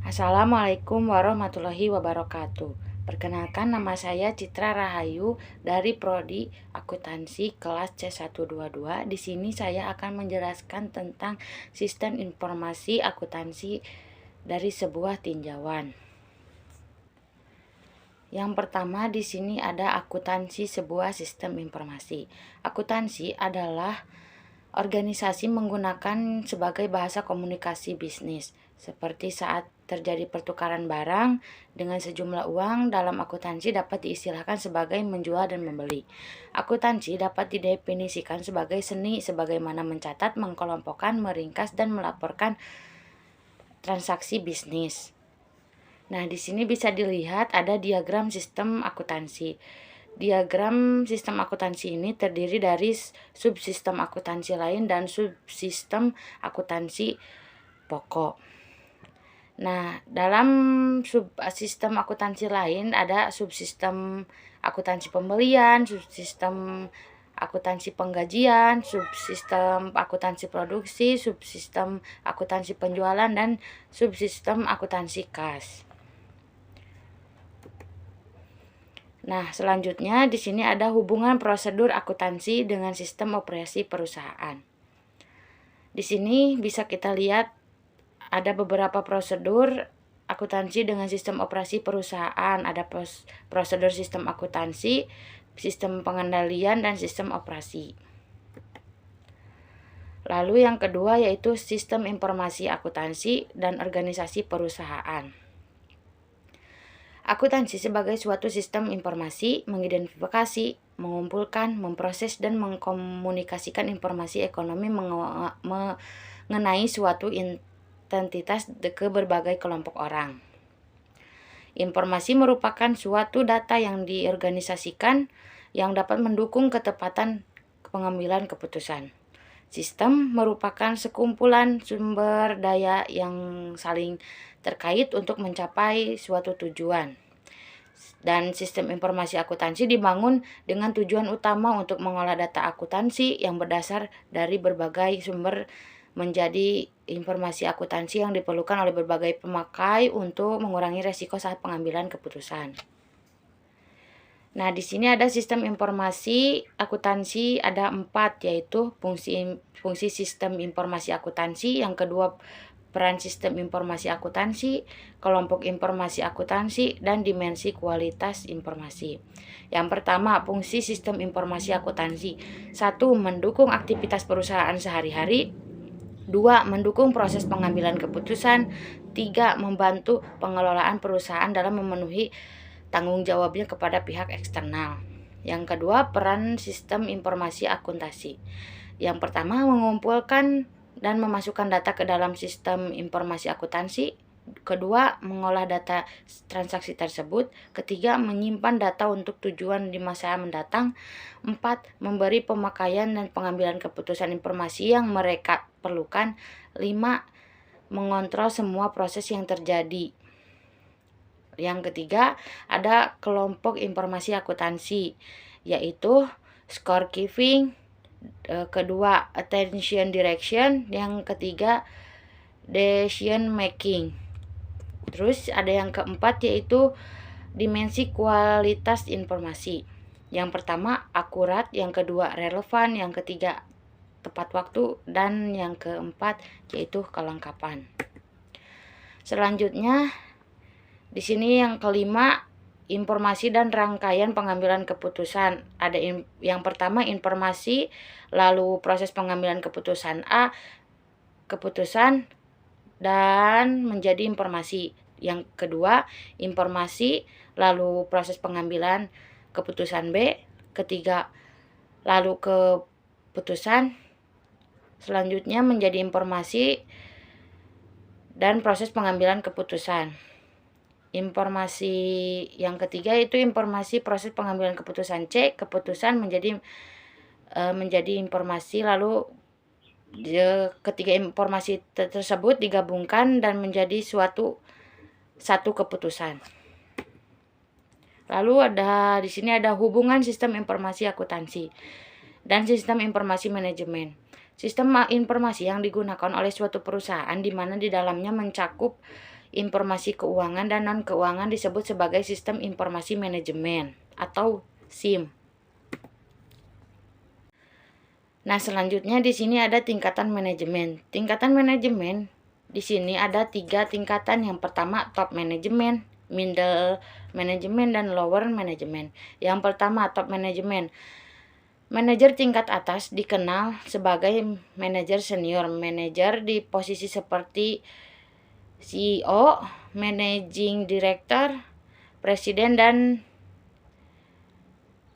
Assalamualaikum warahmatullahi wabarakatuh. Perkenalkan, nama saya Citra Rahayu dari Prodi Akuntansi kelas C122. Di sini saya akan menjelaskan tentang sistem informasi akuntansi dari sebuah tinjauan. Yang pertama, di sini ada akuntansi sebuah sistem informasi. Akuntansi adalah organisasi menggunakan sebagai bahasa komunikasi bisnis, seperti saat terjadi pertukaran barang dengan sejumlah uang. Dalam akuntansi dapat diistilahkan sebagai menjual dan membeli. Akuntansi dapat didefinisikan sebagai seni sebagaimana mencatat, mengkelompokkan, meringkas, dan melaporkan transaksi bisnis. Nah, di sini bisa dilihat ada diagram sistem akuntansi. Diagram sistem akuntansi ini terdiri dari subsistem akuntansi lain dan subsistem akuntansi pokok. Nah, dalam subsistem akuntansi lain ada subsistem akuntansi pembelian, subsistem akuntansi penggajian, subsistem akuntansi produksi, subsistem akuntansi penjualan, dan subsistem akuntansi kas. Nah, selanjutnya di sini ada hubungan prosedur akuntansi dengan sistem operasi perusahaan. Di sini bisa kita lihat ada beberapa prosedur akuntansi dengan sistem operasi perusahaan. Ada prosedur sistem akuntansi, sistem pengendalian, dan sistem operasi. Lalu yang kedua yaitu sistem informasi akuntansi dan organisasi perusahaan. Akuntansi sebagai suatu sistem informasi mengidentifikasi, mengumpulkan, memproses, dan mengkomunikasikan informasi ekonomi mengenai suatu entitas ke berbagai kelompok orang. Informasi merupakan suatu data yang diorganisasikan yang dapat mendukung ketepatan pengambilan keputusan. Sistem merupakan sekumpulan sumber daya yang saling terkait untuk mencapai suatu tujuan. Dan sistem informasi akuntansi dibangun dengan tujuan utama untuk mengolah data akuntansi yang berdasar dari berbagai sumber menjadi informasi akuntansi yang diperlukan oleh berbagai pemakai untuk mengurangi resiko saat pengambilan keputusan. Nah, di sini ada sistem informasi akuntansi ada 4, yaitu fungsi sistem informasi akuntansi, yang kedua peran sistem informasi akuntansi, kelompok informasi akuntansi, dan dimensi kualitas informasi. Yang pertama, fungsi sistem informasi akuntansi. 1. Mendukung aktivitas perusahaan sehari-hari. 2. Mendukung proses pengambilan keputusan. 3. Membantu pengelolaan perusahaan dalam memenuhi tanggung jawabnya kepada pihak eksternal. Yang kedua, peran sistem informasi akuntansi. Yang pertama, mengumpulkan dan memasukkan data ke dalam sistem informasi akuntansi. Kedua, mengolah data transaksi tersebut. Ketiga, menyimpan data untuk tujuan di masa mendatang. 4. Memberi pemakaian dan pengambilan keputusan informasi yang mereka perlukan. 5. Mengontrol semua proses yang terjadi. Yang ketiga, ada kelompok informasi akuntansi, yaitu score keeping, kedua attention direction, yang ketiga decision making. Terus ada yang keempat yaitu dimensi kualitas informasi. Yang pertama akurat, yang kedua relevan, yang ketiga tepat waktu, dan yang keempat yaitu kelengkapan. Selanjutnya di sini yang kelima, informasi dan rangkaian pengambilan keputusan. Ada yang pertama informasi, lalu proses pengambilan keputusan keputusan, dan menjadi informasi. Yang kedua, informasi, lalu proses pengambilan keputusan B. Ketiga, lalu keputusan. Selanjutnya menjadi informasi dan proses pengambilan keputusan. Informasi yang ketiga itu informasi proses pengambilan keputusan C. Keputusan menjadi informasi, lalu ketiga informasi tersebut digabungkan dan menjadi satu keputusan. Lalu di sini ada hubungan sistem informasi akuntansi dan sistem informasi manajemen. Sistem informasi yang digunakan oleh suatu perusahaan di mana di dalamnya mencakup informasi keuangan dan non-keuangan disebut sebagai sistem informasi manajemen atau SIM. Nah, selanjutnya di sini ada tingkatan manajemen. Tingkatan manajemen di sini ada 3 tingkatan. Yang pertama top manajemen, middle manajemen, dan lower manajemen. Yang pertama top manajemen. Manajer tingkat atas dikenal sebagai manajer senior. Manajer di posisi seperti CEO, managing director, presiden, dan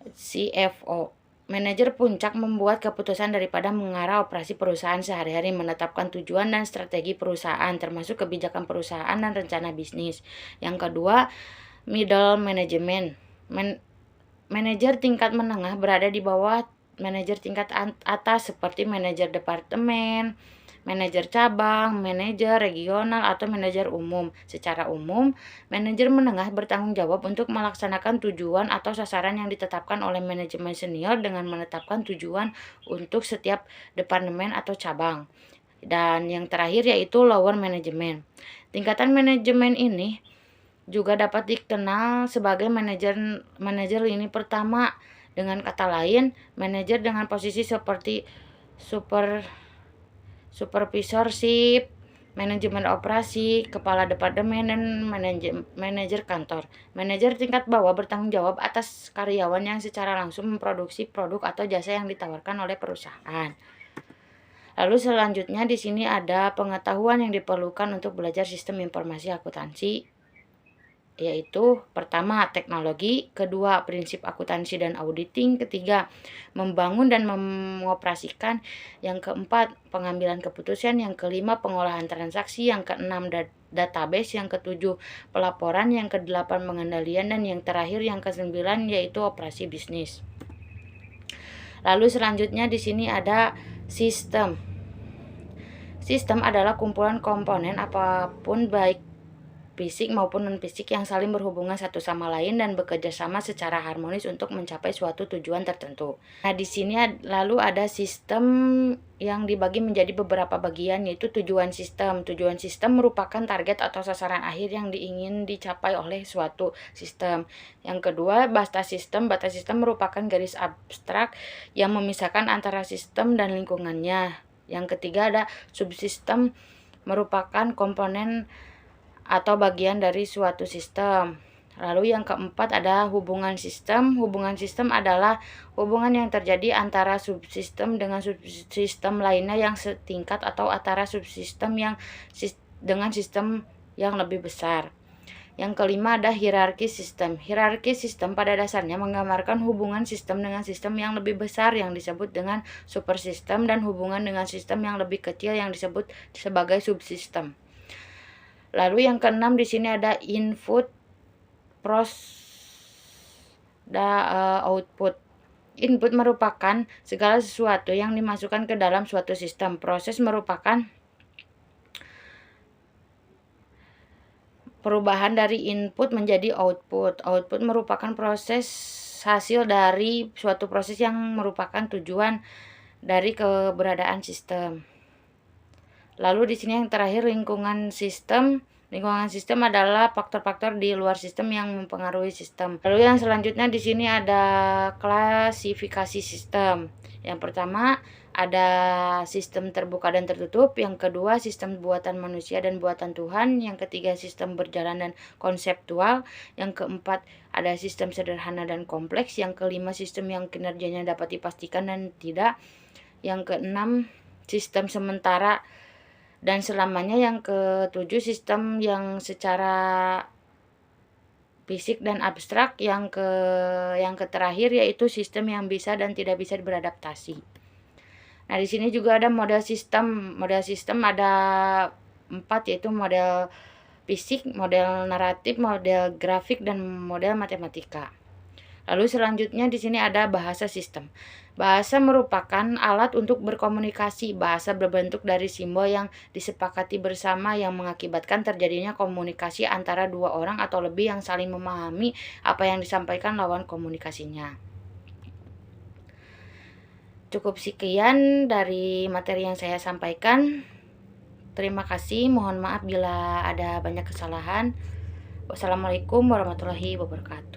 CFO. Manajer puncak membuat keputusan daripada mengarah operasi perusahaan sehari-hari, menetapkan tujuan dan strategi perusahaan, termasuk kebijakan perusahaan dan rencana bisnis. Yang kedua, middle management. Manajer tingkat menengah berada di bawah manajer tingkat atas seperti manajer departemen, manajer cabang, manajer regional, atau manajer umum. Secara umum, manajer menengah bertanggung jawab untuk melaksanakan tujuan atau sasaran yang ditetapkan oleh manajemen senior dengan menetapkan tujuan untuk setiap departemen atau cabang. Dan yang terakhir yaitu lower management. Tingkatan manajemen ini juga dapat dikenal sebagai manajer lini pertama. Dengan kata lain, manajer dengan posisi seperti supervisorship, manajemen operasi, kepala departemen, dan manajer kantor. Manajer tingkat bawah bertanggung jawab atas karyawan yang secara langsung memproduksi produk atau jasa yang ditawarkan oleh perusahaan. Lalu selanjutnya di sini ada pengetahuan yang diperlukan untuk belajar sistem informasi akuntansi, yaitu pertama teknologi, kedua prinsip akuntansi dan auditing, ketiga membangun dan mengoperasikan, yang keempat pengambilan keputusan, yang kelima pengolahan transaksi, yang keenam database, yang ketujuh pelaporan, yang kedelapan pengendalian, dan yang terakhir yang kesembilan yaitu operasi bisnis. Lalu selanjutnya di sini ada sistem. Sistem adalah kumpulan komponen apapun baik fisik maupun non-fisik yang saling berhubungan satu sama lain dan bekerja sama secara harmonis untuk mencapai suatu tujuan tertentu. Nah, di sini lalu ada sistem yang dibagi menjadi beberapa bagian, yaitu tujuan sistem. Tujuan sistem merupakan target atau sasaran akhir yang ingin dicapai oleh suatu sistem. Yang kedua, batas sistem. Batas sistem merupakan garis abstrak yang memisahkan antara sistem dan lingkungannya. Yang ketiga ada subsistem, merupakan komponen atau bagian dari suatu sistem. Lalu yang keempat ada hubungan sistem. Hubungan sistem adalah hubungan yang terjadi antara subsistem dengan subsistem lainnya yang setingkat atau antara subsistem yang dengan sistem yang lebih besar. Yang kelima ada hierarki sistem. Hierarki sistem pada dasarnya menggambarkan hubungan sistem dengan sistem yang lebih besar yang disebut dengan supersistem dan hubungan dengan sistem yang lebih kecil yang disebut sebagai subsistem. Lalu yang keenam di sini ada input, output. Input merupakan segala sesuatu yang dimasukkan ke dalam suatu sistem. Proses merupakan perubahan dari input menjadi output. Output merupakan proses hasil dari suatu proses yang merupakan tujuan dari keberadaan sistem. Lalu di sini yang terakhir lingkungan sistem. Lingkungan sistem adalah faktor-faktor di luar sistem yang mempengaruhi sistem. Lalu yang selanjutnya di sini ada klasifikasi sistem. Yang pertama ada sistem terbuka dan tertutup, yang kedua sistem buatan manusia dan buatan Tuhan, yang ketiga sistem berjalan dan konseptual, yang keempat ada sistem sederhana dan kompleks, yang kelima sistem yang kinerjanya dapat dipastikan dan tidak, yang keenam sistem sementara dan selamanya, yang ketujuh sistem yang secara fisik dan abstrak, yang terakhir yaitu sistem yang bisa dan tidak bisa beradaptasi. Nah, di sini juga ada model sistem. Model sistem ada 4, yaitu model fisik, model naratif, model grafik, dan model matematika. Lalu selanjutnya di sini ada bahasa sistem. Bahasa merupakan alat untuk berkomunikasi. Bahasa berbentuk dari simbol yang disepakati bersama yang mengakibatkan terjadinya komunikasi antara dua orang atau lebih yang saling memahami apa yang disampaikan lawan komunikasinya. Cukup sekian dari materi yang saya sampaikan. Terima kasih, mohon maaf bila ada banyak kesalahan. Wassalamualaikum warahmatullahi wabarakatuh.